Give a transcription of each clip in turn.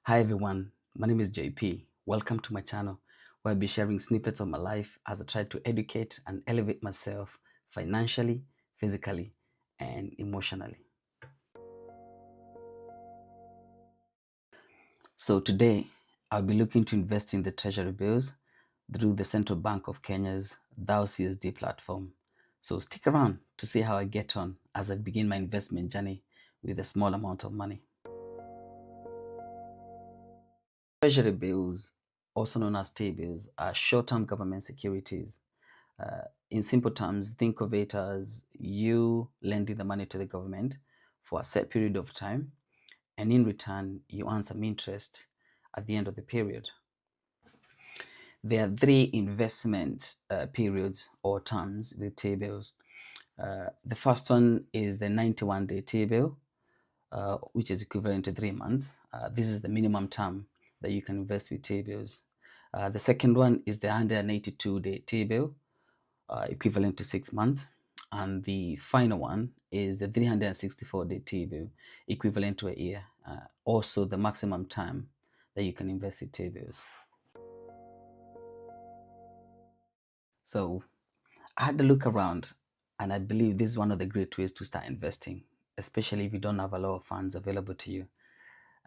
Hi everyone, my name is JP. Welcome to my channel where I'll be sharing snippets of my life as I try to educate and elevate myself financially, physically, and emotionally. So today, I'll be looking to invest in the Treasury Bills through the Central Bank of Kenya's Dhow CSD platform. So stick around to see how I get on as I begin my investment journey with a small amount of money. Treasury bills, also known as T-bills, are short-term government securities. In simple terms, think of it as you lending the money to the government for a set period of time, and in return, you earn some interest at the end of the period. There are three investment periods or terms with T-bills. The first one is the 91-day T-bill, which is equivalent to 3 months. This is the minimum term that you can invest with T-bills. The second one is the 182-day T-bill, equivalent to 6 months. And the final one is the 364-day T-bill, equivalent to a year. Also the maximum time that you can invest in T-bills. So I had to look around, and I believe this is one of the great ways to start investing, especially if you don't have a lot of funds available to you.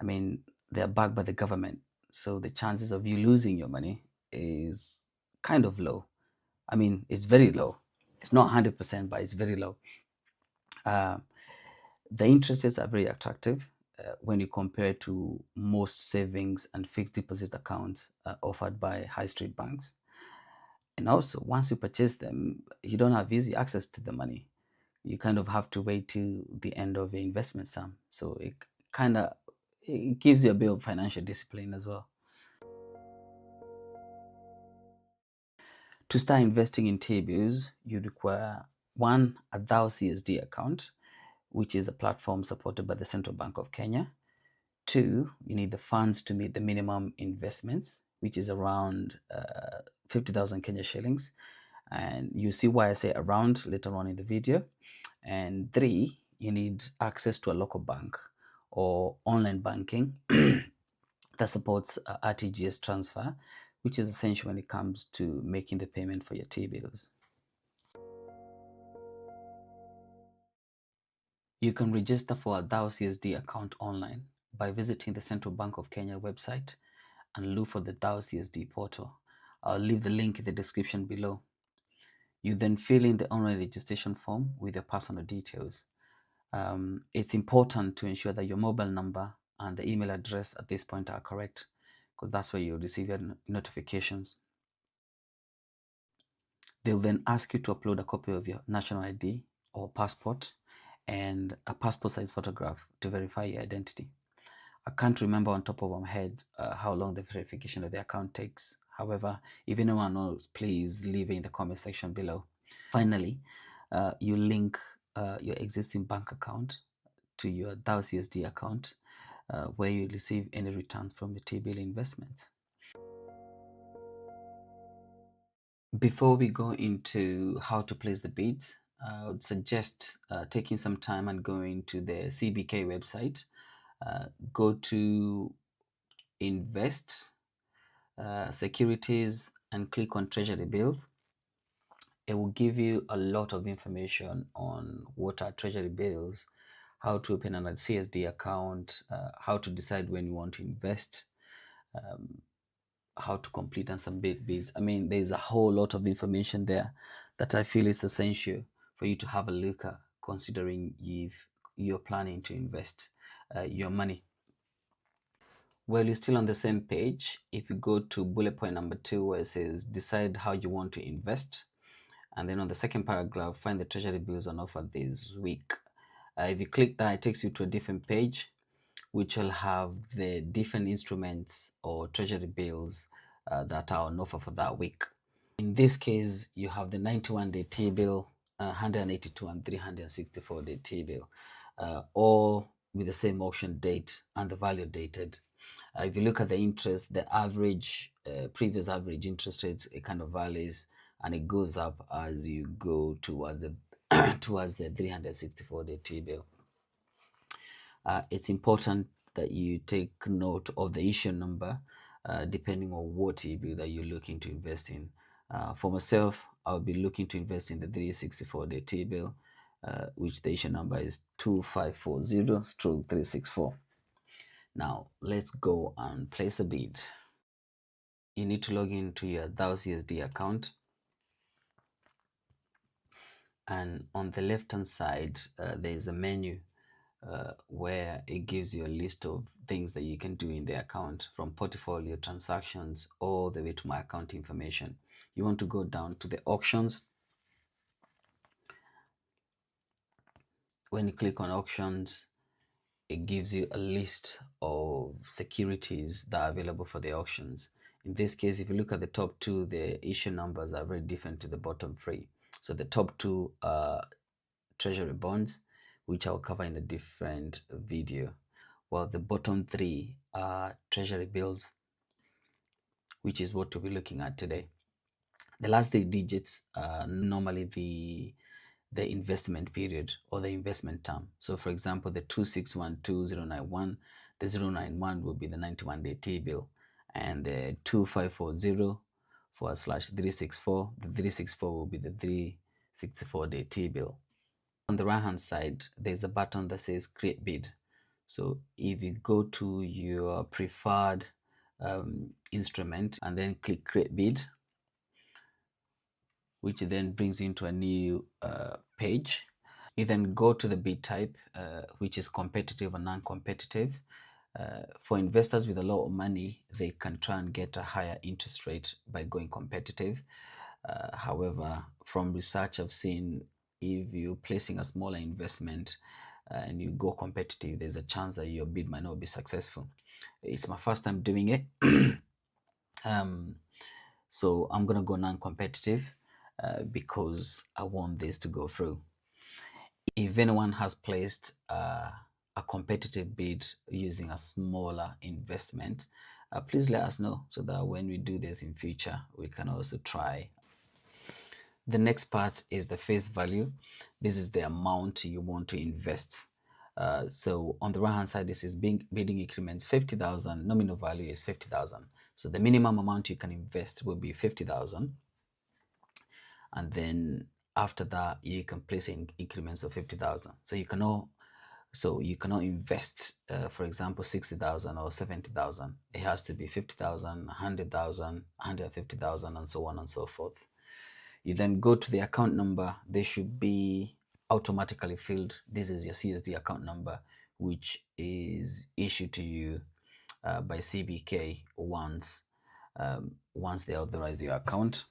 I mean, they're backed by the government, so the chances of you losing your money is kind of low. I mean, it's very low. It's not 100%, but it's very low. The interest rates are very attractive when you compare to most savings and fixed deposit accounts offered by high street banks. And also, once you purchase them, you don't have easy access to the money. You kind of have to wait till the end of your investment term. So it gives you a bit of financial discipline as well. To start investing in T-bills, you require one, a Dhow CSD account, which is a platform supported by the Central Bank of Kenya. Two, you need the funds to meet the minimum investments, which is around 50,000 Kenya shillings. And you see why I say around later on in the video. And three, you need access to a local bank or online banking that supports RTGS transfer, which is essential when it comes to making the payment for your T-bills. You can register for a Dhow CSD account online by visiting the Central Bank of Kenya website and look for the Dhow CSD portal. I'll leave the link in the description below. You then fill in the online registration form with your personal details. It's important to ensure that your mobile number and the email address at this point are correct, because that's where you'll receive your notifications. They'll then ask you to upload a copy of your national ID or passport and a passport size photograph to verify your identity. I can't remember on top of my head how long the verification of the account takes. However, if anyone knows, please leave it in the comment section below. Finally, you link your existing bank account to your Dhow CSD account where you receive any returns from your T-bill investments. Before we go into how to place the bids, I would suggest taking some time and going to the CBK website. Go to Invest, Securities, and click on Treasury Bills. It will give you a lot of information on what are Treasury Bills, how to open an CSD account, how to decide when you want to invest, how to complete and submit bids. I mean, there's a whole lot of information there that I feel is essential for you to have a look at, considering if you're planning to invest your money. Well, you're still on the same page. If you go to bullet point number 2, where it says decide how you want to invest, and then on the second paragraph, find the Treasury bills on offer this week. If you click that, it takes you to a different page, which will have the different instruments or Treasury bills that are on offer for that week. In this case, you have the 91-day T-bill, 182 and 364-day T-bill, all with the same auction date and the value dated. If you look at the interest, the average, previous average interest rates, it kind of varies and it goes up as you go towards the towards the 364-day T-bill. It's important that you take note of the issue number depending on what T-bill that you're looking to invest in. For myself, I'll be looking to invest in the 364-day T-bill, which the issue number is 2540/364. Now, let's go and place a bid. You need to log into your Dhow CSD account. And on the left hand side, there is a menu where it gives you a list of things that you can do in the account, from portfolio, transactions, all the way to my account information. You want to go down to the auctions. When you click on auctions, it gives you a list of securities that are available for the auctions. In this case, if you look at the top two, the issue numbers are very different to the bottom three. So the top two are Treasury bonds, which I'll cover in a different video, while the bottom three are Treasury bills, which is what we'll be looking at today. The last three digits are normally the investment period or the investment term. So for example, the 2612091, the 091 will be the 91-day T-bill, and the 2540/364, the 364 will be the 364-day T-bill. On the right hand side, there's a button that says create bid. So if you go to your preferred instrument and then click create bid, which then brings you into a new page. You then go to the bid type, which is competitive or non-competitive. For investors with a lot of money, they can try and get a higher interest rate by going competitive. However, from research I've seen, if you're placing a smaller investment and you go competitive, there's a chance that your bid might not be successful. It's my first time doing it. So I'm going to go non-competitive because I want this to go through. If anyone has placed a competitive bid using a smaller investment, please let us know so that when we do this in future, we can also try. The next part is the face value. This is the amount you want to invest. So on the right hand side, this is bidding increments 50,000. Nominal value is 50,000. So the minimum amount you can invest will be 50,000. And then after that, you can place in increments of 50,000. So you cannot invest, for example, 60,000 or 70,000. It has to be 50,000, 100,000, 150,000, and so on and so forth. You then go to the account number. They should be automatically filled. This is your CSD account number, which is issued to you by CBK once they authorize your account.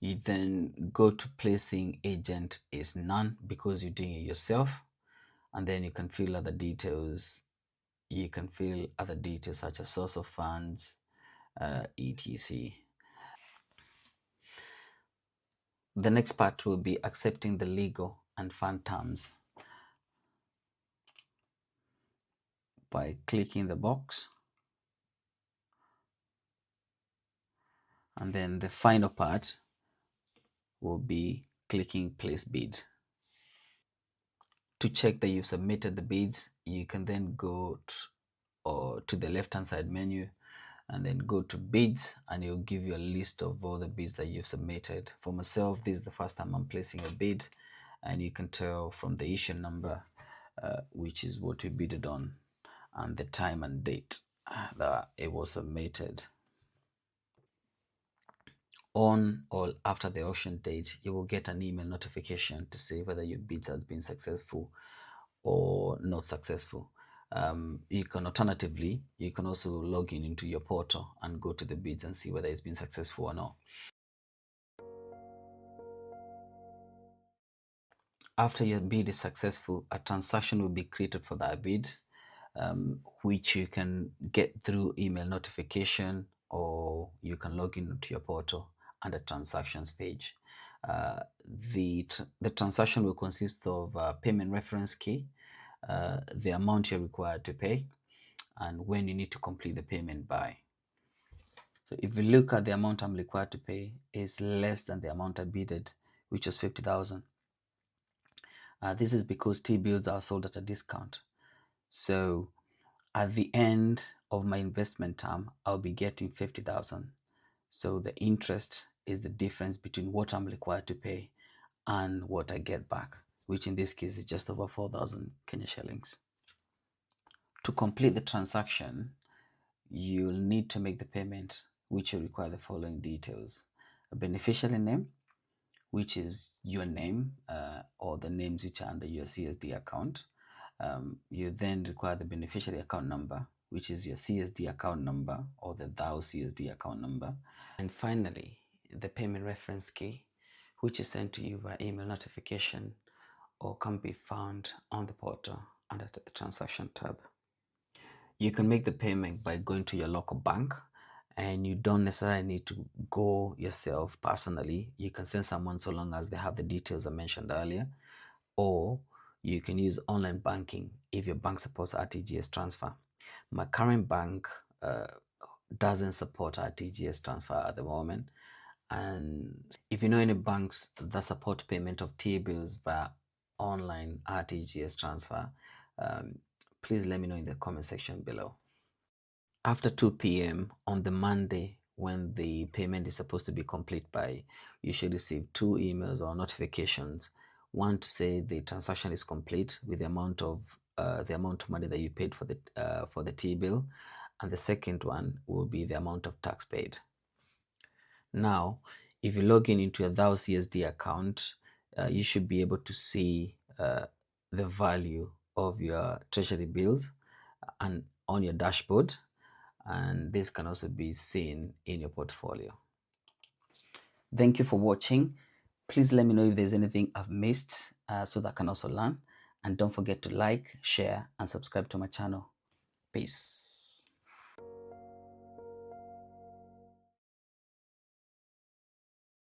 You then go to placing agent is none because you're doing it yourself, and then you can fill other details. You can fill other details such as source of funds, etc. The next part will be accepting the legal and fund terms by clicking the box. And then the final part will be clicking place bid. To check that you've submitted the bids, you can then go to the left hand side menu and then go to bids, and it will give you a list of all the bids that you've submitted. For myself, this is the first time I'm placing a bid, and you can tell from the issue number, which is what we bidded on, and the time and date that it was submitted. On or after the auction date, you will get an email notification to say whether your bid has been successful or not successful. You can alternatively, you can also log in into your portal and go to the bids and see whether it's been successful or not. After your bid is successful, a transaction will be created for that bid, which you can get through email notification, or you can log in to your portal and the transactions page. The transaction will consist of a payment reference key, the amount you're required to pay, and when you need to complete the payment by. So if you look at the amount I'm required to pay, is less than the amount I bidded, which was 50,000. This is because T-bills are sold at a discount. So at the end of my investment term, I'll be getting 50,000. So the interest is the difference between what I'm required to pay and what I get back, which in this case is just over 4,000 Kenya shillings. To complete the transaction, you'll need to make the payment, which will require the following details: a beneficiary name, which is your name or the names which are under your CSD account. You then require the beneficiary account number, which is your CSD account number or the Dhow CSD account number. And finally, the payment reference key, which is sent to you via email notification or can be found on the portal under the transaction tab. You can make the payment by going to your local bank, and you don't necessarily need to go yourself personally. You can send someone so long as they have the details I mentioned earlier, or you can use online banking if your bank supports RTGS transfer. My current bank doesn't support RTGS transfer at the moment, and if you know any banks that support payment of T-bills via online RTGS transfer, please let me know in the comment section below. After 2 p.m. on the Monday, when the payment is supposed to be complete by, you should receive 2 emails or notifications. One to say the transaction is complete with the amount of money that you paid for the T-bill, and the second one will be the amount of tax paid. Now, if you log in into a Dhow CSD account, you should be able to see the value of your treasury bills and on your dashboard, and this can also be seen in your portfolio. Thank you for watching. Please let me know if there's anything I've missed so that I can also learn, and don't forget to like, share, and subscribe to my channel. Peace.